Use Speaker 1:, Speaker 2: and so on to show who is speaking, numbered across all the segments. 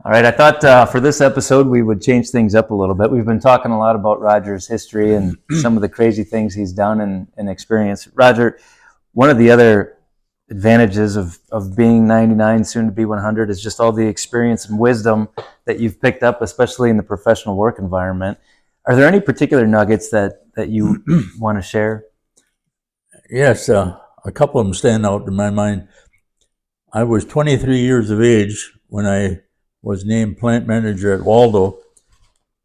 Speaker 1: All right, I thought for this episode we would change things up a little bit. We've been talking a lot about Roger's history and some of the crazy things he's done and experienced. Roger, one of the other advantages of being 99, soon to be 100, is just all the experience and wisdom that you've picked up, especially in the professional work environment. Are there any particular nuggets that you want to share?
Speaker 2: Yes, a couple of them stand out in my mind. I was 23 years of age when I was named plant manager at Waldo,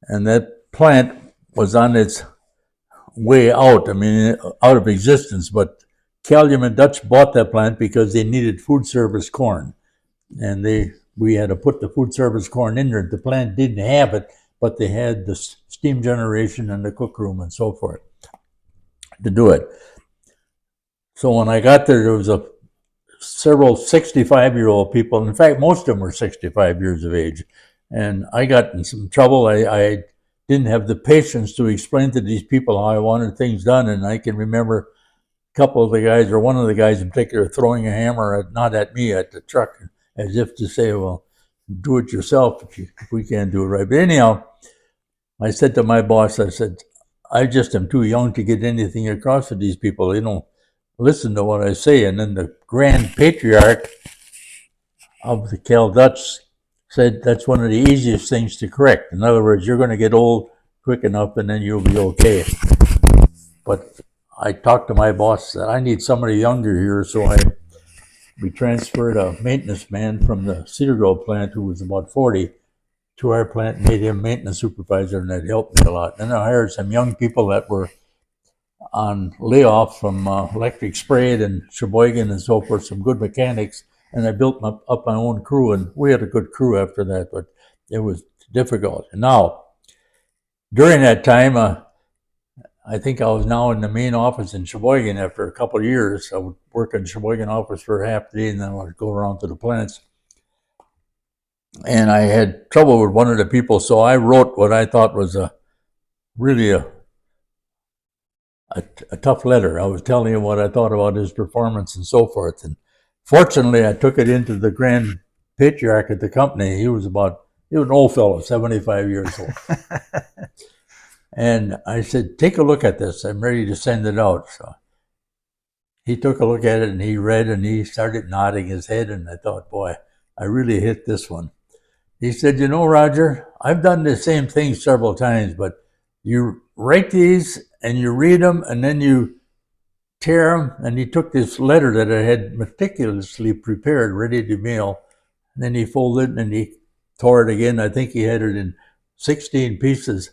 Speaker 2: and that plant was on its way out, out of existence, but Calumet Dutch bought that plant because they needed food service corn, and we had to put the food service corn in there. The plant didn't have it, but they had the steam generation and the cook room and so forth to do it. So when I got there was several 65-year-old people. In fact, most of them were 65 years of age. And I got in some trouble. I didn't have the patience to explain to these people how I wanted things done. And I can remember a couple of the guys, or one of the guys in particular, throwing a hammer, not at me, at the truck, as if to say, well, do it yourself if we can't do it right. But anyhow, I said to my boss, I said, I just am too young to get anything across to these people. They don't listen to what I say. And then the grand patriarch of the Cal Dutch said that's one of the easiest things to correct. In other words, you're going to get old quick enough and then you'll be okay. But I talked to my boss, said I need somebody younger here, so we transferred a maintenance man from the Cedar Grove plant who was about 40 to our plant and made him maintenance supervisor, and that helped me a lot. Then I hired some young people that were on layoff from Electric Sprayed and Sheboygan and so forth, some good mechanics, and I built up my own crew, and we had a good crew after that, but it was difficult. And now, during that time, I think I was now in the main office in Sheboygan after a couple of years. I would work in the Sheboygan office for half the day, and then I would go around to the plants. And I had trouble with one of the people, so I wrote what I thought was really a tough letter. I was telling him what I thought about his performance and so forth. And fortunately, I took it into the grand patriarch at the company. He was an old fellow, 75 years old. And I said, take a look at this. I'm ready to send it out. So he took a look at it and he read and he started nodding his head. And I thought, boy, I really hit this one. He said, you know, Roger, I've done the same thing several times, but you write these and you read them and then you tear them. And he took this letter that I had meticulously prepared, ready to mail. And then he folded it and he tore it again. I think he had it in 16 pieces.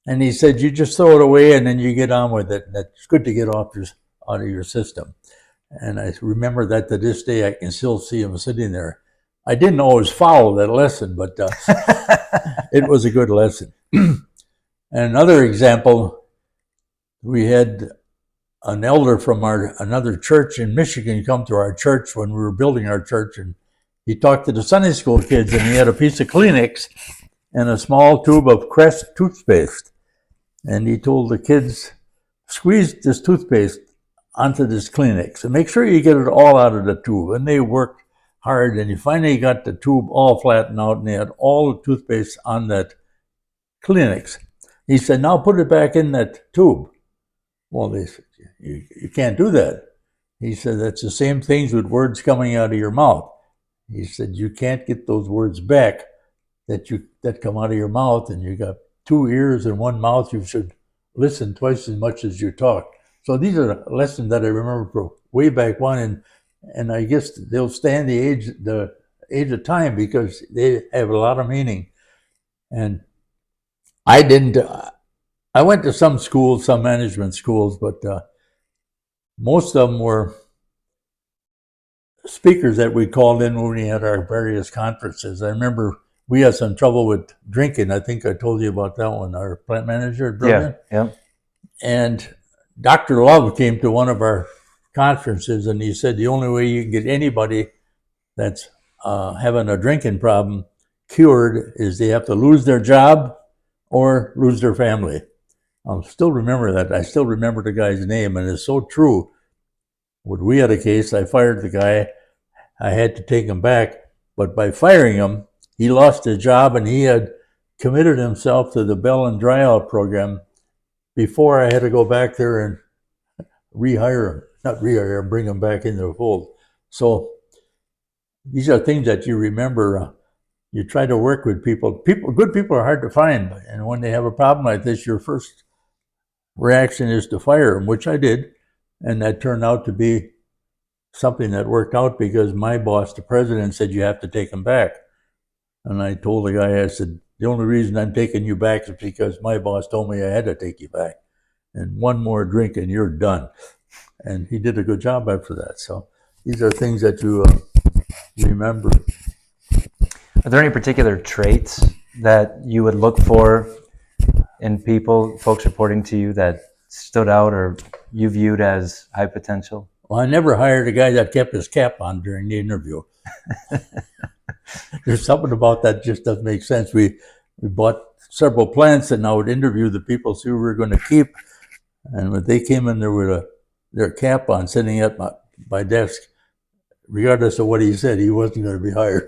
Speaker 2: And he said, you just throw it away and then you get on with it. And it's good to get out of your system. And I remember that to this day. I can still see him sitting there. I didn't always follow that lesson, but it was a good lesson. And another example, we had an elder from another church in Michigan come to our church when we were building our church, and he talked to the Sunday school kids, and he had a piece of Kleenex and a small tube of Crest toothpaste. And he told the kids, squeeze this toothpaste onto this Kleenex and make sure you get it all out of the tube. And they worked hard, and he finally got the tube all flattened out, and they had all the toothpaste on that Kleenex. He said, now put it back in that tube. Well, they said, you can't do that. He said, that's the same things with words coming out of your mouth. He said, you can't get those words back that come out of your mouth, and you got 2 ears and 1 mouth. You should listen twice as much as you talk. So these are lessons that I remember from way back when, and I guess they'll stand the age of time because they have a lot of meaning. And I went to some schools, some management schools, but most of them were speakers that we called in when we had our various conferences. I remember we had some trouble with drinking. I think I told you about that one, our plant manager at Brilliant.
Speaker 1: Yeah.
Speaker 2: And Dr. Love came to one of our conferences, and he said the only way you can get anybody that's having a drinking problem cured is they have to lose their job or lose their family. I'll still remember that. I still remember the guy's name, and it's so true. When we had a case, I fired the guy. I had to take him back, but by firing him, he lost his job, and he had committed himself to the Bell and Dryout program before I had to go back there and bring him back into the fold. So these are things that you remember. You try to work with people. Good people are hard to find, and when they have a problem like this, your first reaction is to fire them, which I did, and that turned out to be something that worked out because my boss, the president, said you have to take him back. And I told the guy, I said, the only reason I'm taking you back is because my boss told me I had to take you back. And one more drink and you're done. And he did a good job after that. So these are things that you remember.
Speaker 1: Are there any particular traits that you would look for in people, folks reporting to you, that stood out or you viewed as high potential?
Speaker 2: Well, I never hired a guy that kept his cap on during the interview. There's something about that just doesn't make sense. We bought several plants, and I would interview the people, see who we were going to keep. And when they came in there with their cap on, sitting at my desk, regardless of what he said, he wasn't going to be hired.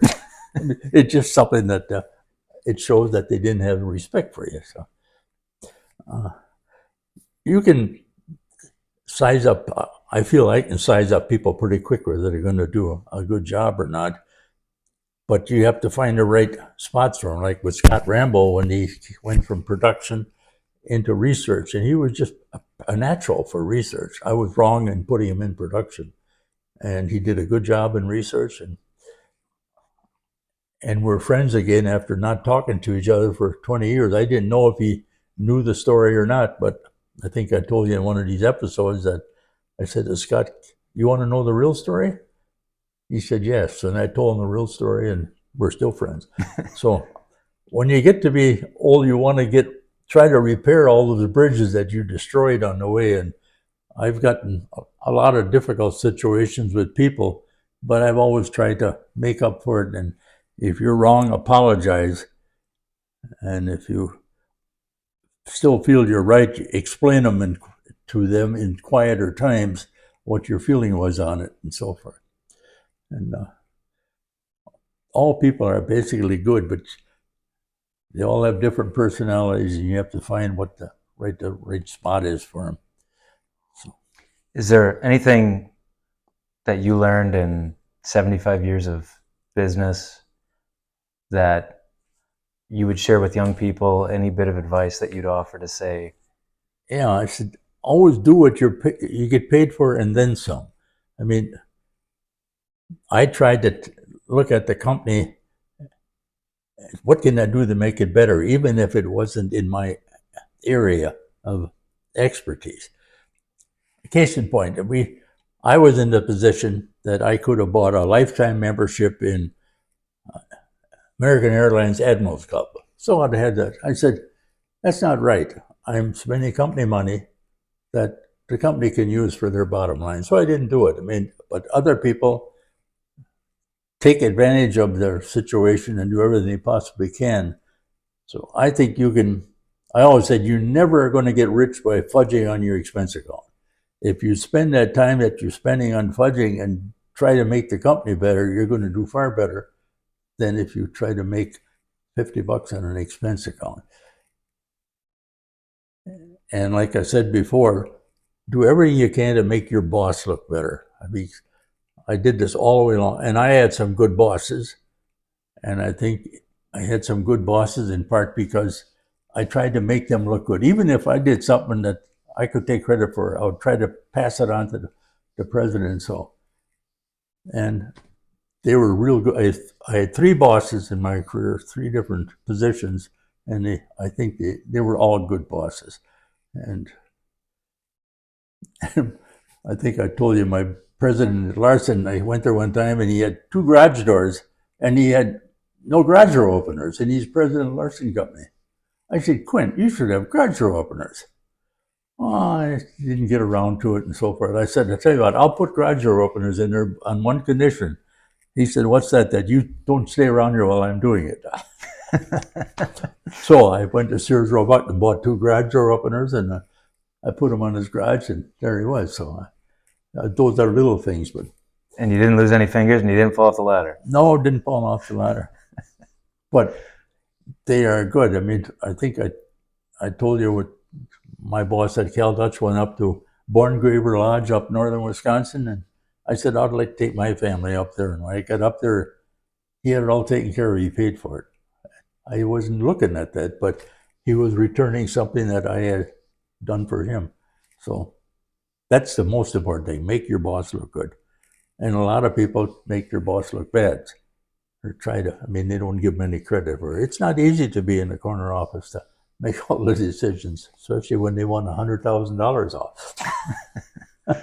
Speaker 2: It's just something that it shows that they didn't have respect for you. So you can size up. I feel I can size up people pretty quick whether they're going to do a good job or not. But you have to find the right spots for him. Like with Scott Rambo, when he went from production into research, and he was just a natural for research. I was wrong in putting him in production, and he did a good job in research. And we're friends again after not talking to each other for 20 years. I didn't know if he knew the story or not, but I think I told you in one of these episodes that I said to Scott, "You want to know the real story?" He said, "Yes." And I told him the real story, and we're still friends. So when you get to be old, you want to try to repair all of the bridges that you destroyed on the way. And I've gotten a lot of difficult situations with people, but I've always tried to make up for it. And if you're wrong, apologize. And if you still feel you're right, explain to them in quieter times what your feeling was on it and so forth. And all people are basically good, but they all have different personalities, and you have to find what the right spot is for them. So.
Speaker 1: Is there anything that you learned in 75 years of business that you would share with young people? Any bit of advice that you'd offer to say?
Speaker 2: Yeah, I said, always do what you get paid for and then some. I mean, I tried to look at the company, what can I do to make it better, even if it wasn't in my area of expertise. Case in point, I was in the position that I could have bought a lifetime membership in American Airlines Admirals Club. So I had that. I said, that's not right. I'm spending company money that the company can use for their bottom line. So I didn't do it. I mean, but other people take advantage of their situation and do everything they possibly can. So I think I always said, you're never going to get rich by fudging on your expense account. If you spend that time that you're spending on fudging and try to make the company better, you're going to do far better than if you try to make $50 on an expense account. And like I said before, do everything you can to make your boss look better. I mean, I did this all the way along, and I had some good bosses. And I think I had some good bosses in part because I tried to make them look good. Even if I did something that I could take credit for, I would try to pass it on to the president. And they were real good. I had 3 bosses in my career, 3 different positions, and I think they were all good bosses. And I think I told you, my president Larson, I went there one time and he had 2 garage doors and he had no garage door openers, and he's president of Larson Company. I said, Quint, you should have garage door openers. Oh, I didn't get around to it and so forth. I said, I'll tell you what, I'll put garage door openers in there on one condition. He said, what's that? That you don't stay around here while I'm doing it. So I went to Sears Roebuck and bought 2 garage door openers, and I put them on his garage, and there he was. So those are little things. But
Speaker 1: And you didn't lose any fingers, and you didn't fall off the ladder?
Speaker 2: No, didn't fall off the ladder. but they are good. I mean, I think I told you what my boss at Cal Dutch went up to Borngraver Lodge up northern Wisconsin, and I said I'd like to take my family up there. And when I got up there, he had it all taken care of. He paid for it. I wasn't looking at that, but he was returning something that I had done for him. So that's the most important thing. Make your boss look good. And a lot of people make their boss look bad. Or try to, I mean, they don't give them any credit for it. It's not easy to be in the corner office to make all the decisions, especially when they want $100,000 off. I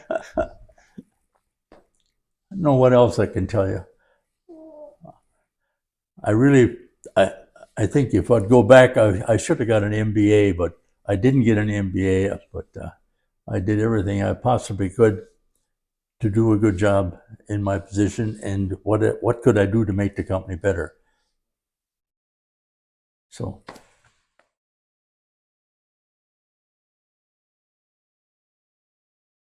Speaker 2: don't know what else I can tell you. I think if I'd go back, I should have got an MBA, but I didn't get an MBA, but I did everything I possibly could to do a good job in my position, and what could I do to make the company better. So